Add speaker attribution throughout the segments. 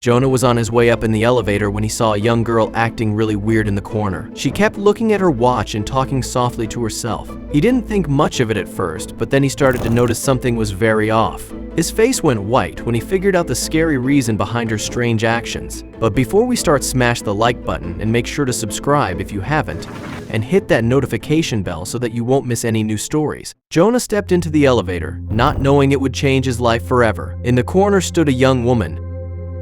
Speaker 1: Jonah was on his way up in the elevator when he saw a young girl acting really weird in the corner. She kept looking at her watch and talking softly to herself. He didn't think much of it at first, but then he started to notice something was very off. His face went white when he figured out the scary reason behind her strange actions. But before we start, smash the like button and make sure to subscribe if you haven't, and hit that notification bell so that you won't miss any new stories. Jonah stepped into the elevator, not knowing it would change his life forever. In the corner stood a young woman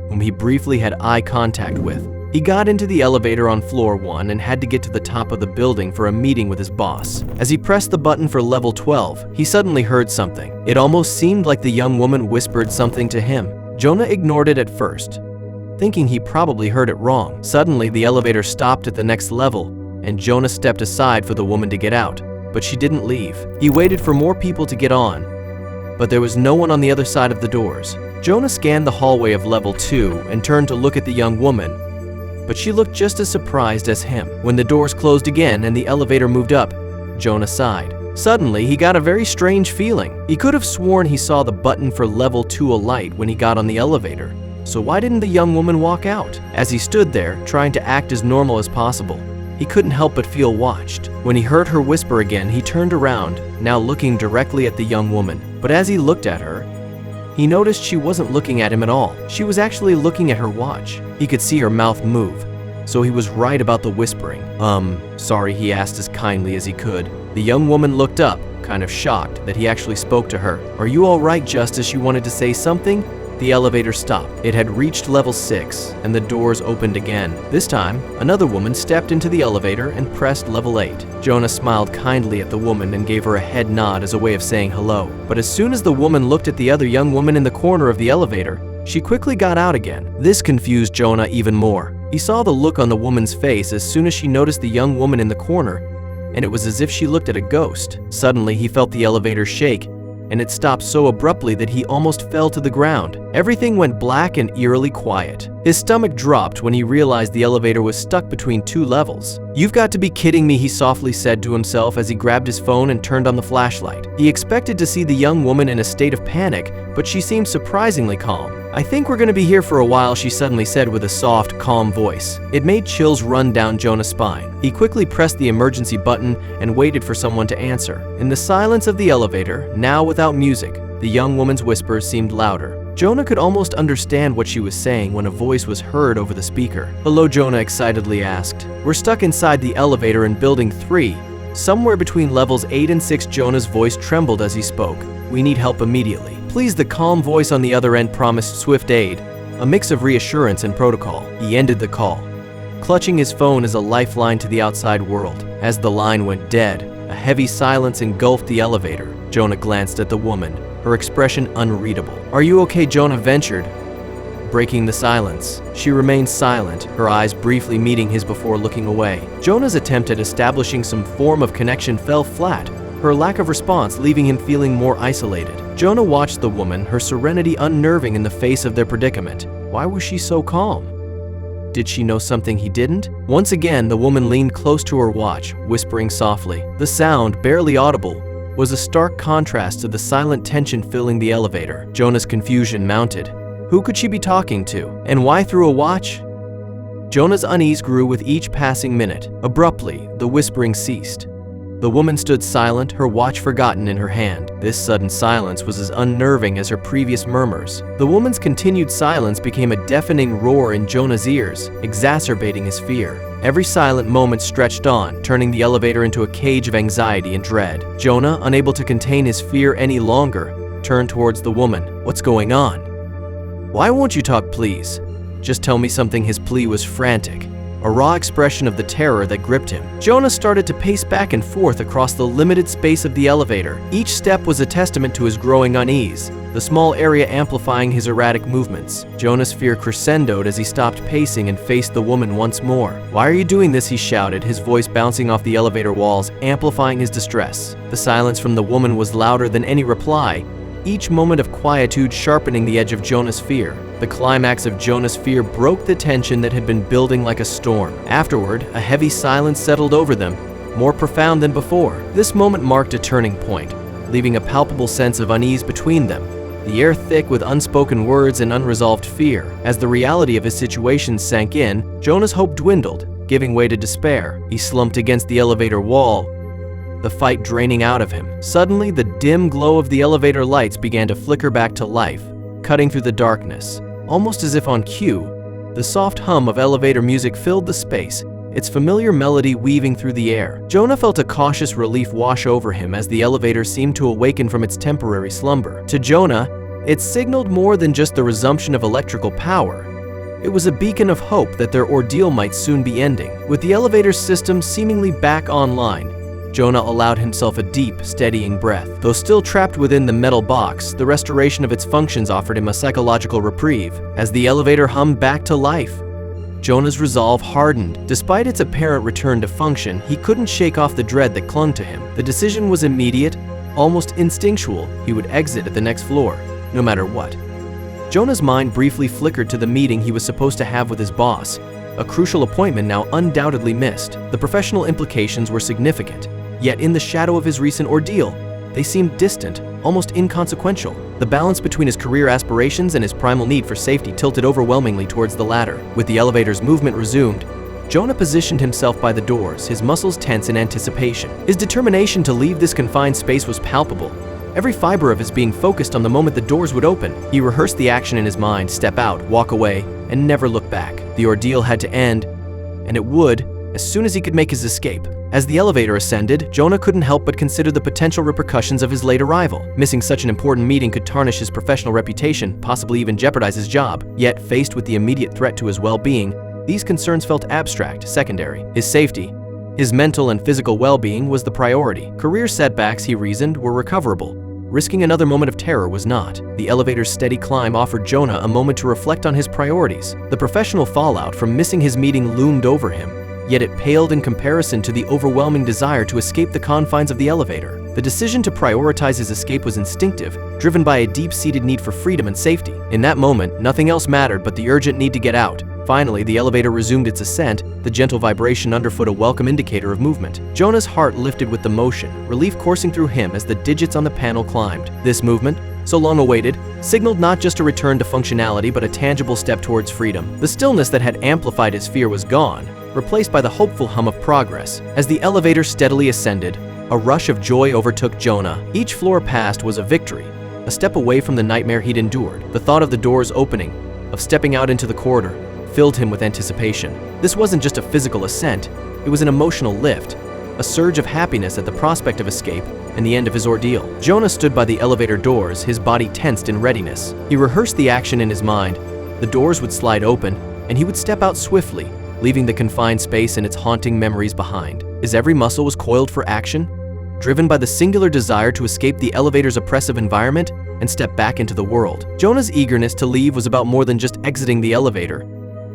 Speaker 1: whom he briefly had eye contact with. He got into the elevator on floor 1 and had to get to the top of the building for a meeting with his boss. As he pressed the button for level 12, he suddenly heard something. It almost seemed like the young woman whispered something to him. Jonah ignored it at first, thinking he probably heard it wrong. Suddenly, the elevator stopped at the next level, and Jonah stepped aside for the woman to get out, but she didn't leave. He waited for more people to get on, but there was no one on the other side of the doors. Jonah scanned the hallway of level 2 and turned to look at the young woman, but she looked just as surprised as him. When the doors closed again and the elevator moved up, Jonah sighed. Suddenly, he got a very strange feeling. He could have sworn he saw the button for level 2 alight when he got on the elevator. So why didn't the young woman walk out? As he stood there, trying to act as normal as possible, he couldn't help but feel watched. When he heard her whisper again, he turned around, now looking directly at the young woman. But as he looked at her, he noticed she wasn't looking at him at all. She was actually looking at her watch. He could see her mouth move, so he was right about the whispering. Sorry, he asked as kindly as he could. The young woman looked up, kind of shocked that he actually spoke to her. Are you all right, Justice? You wanted to say something? The elevator stopped. It had reached level 6, and the doors opened again. This time, another woman stepped into the elevator and pressed level 8. Jonah smiled kindly at the woman and gave her a head nod as a way of saying hello. But as soon as the woman looked at the other young woman in the corner of the elevator, she quickly got out again. This confused Jonah even more. He saw the look on the woman's face as soon as she noticed the young woman in the corner, and it was as if she looked at a ghost. Suddenly, he felt the elevator shake, and it stopped so abruptly that he almost fell to the ground. Everything went black and eerily quiet. His stomach dropped when he realized the elevator was stuck between 2 levels. You've got to be kidding me, he softly said to himself as he grabbed his phone and turned on the flashlight. He expected to see the young woman in a state of panic, but she seemed surprisingly calm. I think we're going to be here for a while, she suddenly said with a soft, calm voice. It made chills run down Jonah's spine. He quickly pressed the emergency button and waited for someone to answer. In the silence of the elevator, now without music, the young woman's whispers seemed louder. Jonah could almost understand what she was saying when a voice was heard over the speaker. Hello, Jonah excitedly asked. We're stuck inside the elevator in building 3. Somewhere between levels 8 and 6, Jonah's voice trembled as he spoke. We need help immediately. Please, the calm voice on the other end promised swift aid, a mix of reassurance and protocol. He ended the call, clutching his phone as a lifeline to the outside world. As the line went dead, a heavy silence engulfed the elevator. Jonah glanced at the woman, her expression unreadable. Are you okay? Jonah ventured, breaking the silence. She remained silent, her eyes briefly meeting his before looking away. Jonah's attempt at establishing some form of connection fell flat, her lack of response leaving him feeling more isolated. Jonah watched the woman, her serenity unnerving in the face of their predicament. Why was she so calm? Did she know something he didn't? Once again, the woman leaned close to her watch, whispering softly. The sound, barely audible, was a stark contrast to the silent tension filling the elevator. Jonah's confusion mounted. Who could she be talking to? And why through a watch? Jonah's unease grew with each passing minute. Abruptly, the whispering ceased. The woman stood silent, her watch forgotten in her hand. This sudden silence was as unnerving as her previous murmurs. The woman's continued silence became a deafening roar in Jonah's ears, exacerbating his fear. Every silent moment stretched on, turning the elevator into a cage of anxiety and dread. Jonah, unable to contain his fear any longer, turned towards the woman. What's going on? Why won't you talk, please? Just tell me something. His plea was frantic, a raw expression of the terror that gripped him. Jonah started to pace back and forth across the limited space of the elevator. Each step was a testament to his growing unease, the small area amplifying his erratic movements. Jonah's fear crescendoed as he stopped pacing and faced the woman once more. Why are you doing this? He shouted, his voice bouncing off the elevator walls, amplifying his distress. The silence from the woman was louder than any reply, each moment of quietude sharpening the edge of Jonah's fear. The climax of Jonah's fear broke the tension that had been building like a storm. Afterward, a heavy silence settled over them, more profound than before. This moment marked a turning point, leaving a palpable sense of unease between them. the air thick with unspoken words and unresolved fear. As the reality of his situation sank in, Jonah's hope dwindled, giving way to despair. He slumped against the elevator wall, the fight draining out of him. Suddenly, the dim glow of the elevator lights began to flicker back to life, cutting through the darkness. Almost as if on cue, the soft hum of elevator music filled the space, its familiar melody weaving through the air. Jonah felt a cautious relief wash over him as the elevator seemed to awaken from its temporary slumber. To Jonah, it signaled more than just the resumption of electrical power. It was a beacon of hope that their ordeal might soon be ending. With the elevator system seemingly back online, Jonah allowed himself a deep, steadying breath. Though still trapped within the metal box, the restoration of its functions offered him a psychological reprieve. As the elevator hummed back to life, Jonah's resolve hardened. Despite its apparent return to function, he couldn't shake off the dread that clung to him. The decision was immediate, almost instinctual. He would exit at the next floor, no matter what. Jonah's mind briefly flickered to the meeting he was supposed to have with his boss, a crucial appointment now undoubtedly missed. The professional implications were significant, yet in the shadow of his recent ordeal, they seemed distant, almost inconsequential. The balance between his career aspirations and his primal need for safety tilted overwhelmingly towards the latter. With the elevator's movement resumed, Jonah positioned himself by the doors, his muscles tense in anticipation. His determination to leave this confined space was palpable. Every fiber of his being focused on the moment the doors would open. He rehearsed the action in his mind: step out, walk away, and never look back. The ordeal had to end, and it would, as soon as he could make his escape. As the elevator ascended, Jonah couldn't help but consider the potential repercussions of his late arrival. Missing such an important meeting could tarnish his professional reputation, possibly even jeopardize his job. Yet, faced with the immediate threat to his well-being, these concerns felt abstract, secondary. His safety, his mental and physical well-being, was the priority. Career setbacks, he reasoned, were recoverable. Risking another moment of terror was not. The elevator's steady climb offered Jonah a moment to reflect on his priorities. The professional fallout from missing his meeting loomed over him, yet it paled in comparison to the overwhelming desire to escape the confines of the elevator. The decision to prioritize his escape was instinctive, driven by a deep-seated need for freedom and safety. In that moment, nothing else mattered but the urgent need to get out. Finally, the elevator resumed its ascent, the gentle vibration underfoot a welcome indicator of movement. Jonah's heart lifted with the motion, relief coursing through him as the digits on the panel climbed. This movement, so long awaited, signaled not just a return to functionality but a tangible step towards freedom. The stillness that had amplified his fear was gone, replaced by the hopeful hum of progress. As the elevator steadily ascended, a rush of joy overtook Jonah. Each floor passed was a victory, a step away from the nightmare he'd endured. The thought of the doors opening, of stepping out into the corridor, filled him with anticipation. This wasn't just a physical ascent, it was an emotional lift, a surge of happiness at the prospect of escape and the end of his ordeal. Jonah stood by the elevator doors, his body tensed in readiness. He rehearsed the action in his mind. The doors would slide open, and he would step out swiftly, leaving the confined space and its haunting memories behind. His every muscle was coiled for action, driven by the singular desire to escape the elevator's oppressive environment and step back into the world. Jonah's eagerness to leave was about more than just exiting the elevator.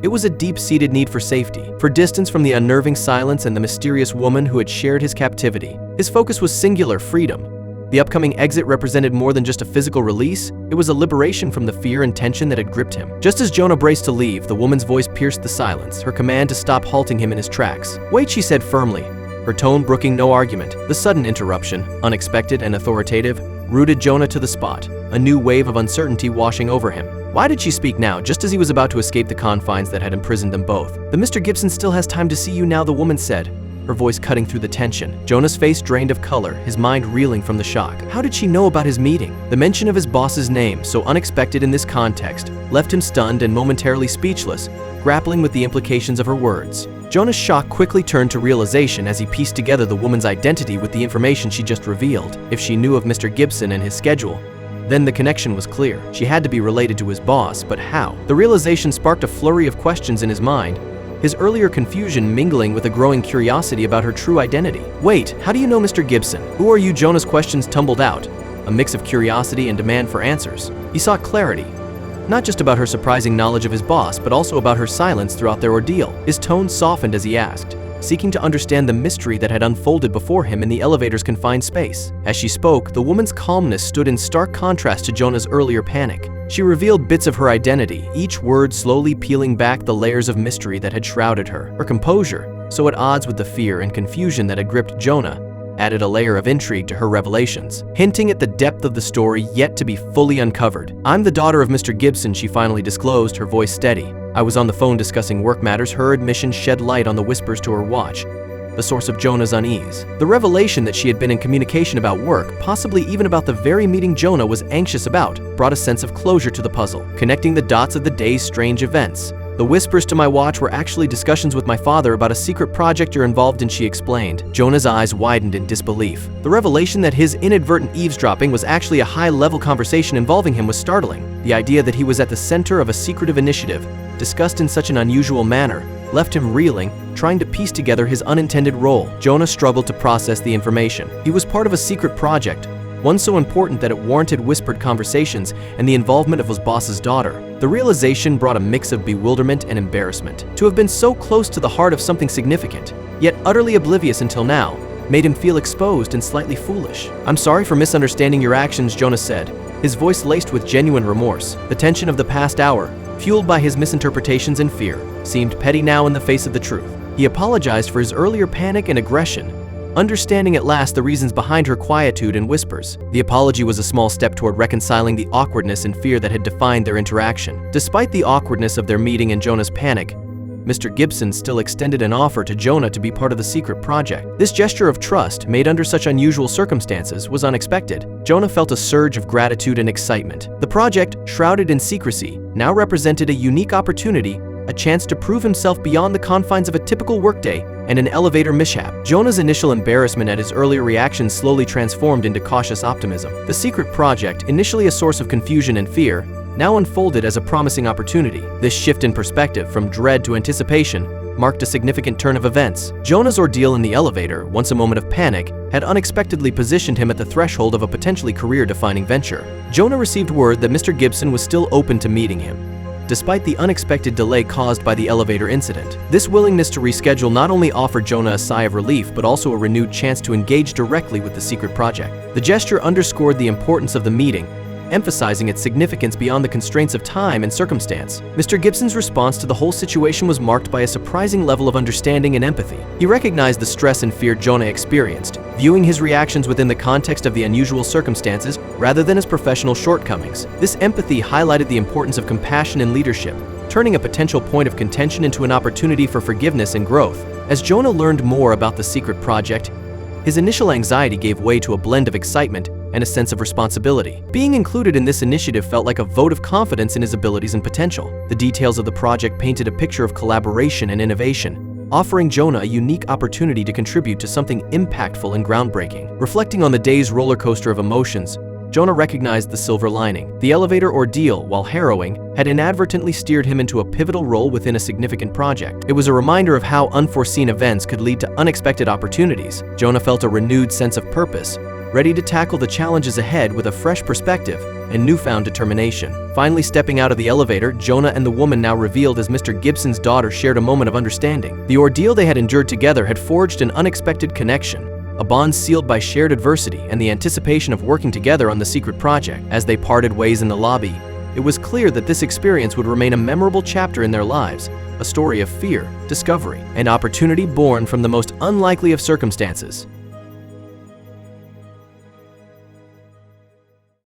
Speaker 1: It was a deep-seated need for safety, for distance from the unnerving silence and the mysterious woman who had shared his captivity. His focus was singular: freedom. The upcoming exit represented more than just a physical release, it was a liberation from the fear and tension that had gripped him. Just as Jonah braced to leave, the woman's voice pierced the silence, her command to stop halting him in his tracks. "Wait," she said firmly, her tone brooking no argument. The sudden interruption, unexpected and authoritative, rooted Jonah to the spot, a new wave of uncertainty washing over him. Why did she speak now, just as he was about to escape the confines that had imprisoned them both? "The Mr. Gibson still has time to see you now," the woman said, her voice cutting through the tension. Jonah's face drained of color, his mind reeling from the shock. How did she know about his meeting? The mention of his boss's name, so unexpected in this context, left him stunned and momentarily speechless, grappling with the implications of her words. Jonah's shock quickly turned to realization as he pieced together the woman's identity with the information she just revealed. If she knew of Mr. Gibson and his schedule, then the connection was clear. She had to be related to his boss, but how? The realization sparked a flurry of questions in his mind, his earlier confusion mingling with a growing curiosity about her true identity. "Wait, how do you know Mr. Gibson? Who are you?" Jonah's questions tumbled out, a mix of curiosity and demand for answers. He sought clarity, not just about her surprising knowledge of his boss, but also about her silence throughout their ordeal. His tone softened as he asked, seeking to understand the mystery that had unfolded before him in the elevator's confined space. As she spoke, the woman's calmness stood in stark contrast to Jonah's earlier panic. She revealed bits of her identity, each word slowly peeling back the layers of mystery that had shrouded her. Her composure, so at odds with the fear and confusion that had gripped Jonah, added a layer of intrigue to her revelations, hinting at the depth of the story yet to be fully uncovered. "I'm the daughter of Mr. Gibson," she finally disclosed, her voice steady. "I was on the phone discussing work matters." Her admission shed light on the whispers to her watch, the source of Jonah's unease. The revelation that she had been in communication about work, possibly even about the very meeting Jonah was anxious about, brought a sense of closure to the puzzle, connecting the dots of the day's strange events. "The whispers to my watch were actually discussions with my father about a secret project you're involved in," she explained. Jonah's eyes widened in disbelief. The revelation that his inadvertent eavesdropping was actually a high-level conversation involving him was startling. The idea that he was at the center of a secretive initiative, discussed in such an unusual manner, left him reeling, trying to piece together his unintended role. Jonah struggled to process the information. He was part of a secret project, one so important that it warranted whispered conversations and the involvement of his boss's daughter. The realization brought a mix of bewilderment and embarrassment. To have been so close to the heart of something significant, yet utterly oblivious until now, made him feel exposed and slightly foolish. "I'm sorry for misunderstanding your actions," Jonah said, his voice laced with genuine remorse. The tension of the past hour, fueled by his misinterpretations and fear, seemed petty now in the face of the truth. He apologized for his earlier panic and aggression, understanding at last the reasons behind her quietude and whispers. The apology was a small step toward reconciling the awkwardness and fear that had defined their interaction. Despite the awkwardness of their meeting and Jonah's panic, Mr. Gibson still extended an offer to Jonah to be part of the secret project. This gesture of trust, made under such unusual circumstances, was unexpected. Jonah felt a surge of gratitude and excitement. The project, shrouded in secrecy, now represented a unique opportunity, a chance to prove himself beyond the confines of a typical workday and an elevator mishap. Jonah's initial embarrassment at his earlier reactions slowly transformed into cautious optimism. The secret project, initially a source of confusion and fear, now unfolded as a promising opportunity. This shift in perspective, from dread to anticipation, marked a significant turn of events. Jonah's ordeal in the elevator, once a moment of panic, had unexpectedly positioned him at the threshold of a potentially career-defining venture. Jonah received word that Mr. Gibson was still open to meeting him, despite the unexpected delay caused by the elevator incident. This willingness to reschedule not only offered Jonah a sigh of relief, but also a renewed chance to engage directly with the secret project. The gesture underscored the importance of the meeting, emphasizing its significance beyond the constraints of time and circumstance. Mr. Gibson's response to the whole situation was marked by a surprising level of understanding and empathy. He recognized the stress and fear Jonah experienced, viewing his reactions within the context of the unusual circumstances rather than his professional shortcomings. This empathy highlighted the importance of compassion and leadership, turning a potential point of contention into an opportunity for forgiveness and growth. As Jonah learned more about the secret project, his initial anxiety gave way to a blend of excitement and a sense of responsibility. Being included in this initiative felt like a vote of confidence in his abilities and potential. The details of the project painted a picture of collaboration and innovation, offering Jonah a unique opportunity to contribute to something impactful and groundbreaking. Reflecting on the day's roller coaster of emotions, Jonah recognized the silver lining. The elevator ordeal, while harrowing, had inadvertently steered him into a pivotal role within a significant project. It was a reminder of how unforeseen events could lead to unexpected opportunities. Jonah felt a renewed sense of purpose, ready to tackle the challenges ahead with a fresh perspective and newfound determination. Finally stepping out of the elevator, Jonah and the woman now revealed as Mr. Gibson's daughter shared a moment of understanding. The ordeal they had endured together had forged an unexpected connection, a bond sealed by shared adversity and the anticipation of working together on the secret project. As they parted ways in the lobby, it was clear that this experience would remain a memorable chapter in their lives, a story of fear, discovery, and opportunity born from the most unlikely of circumstances.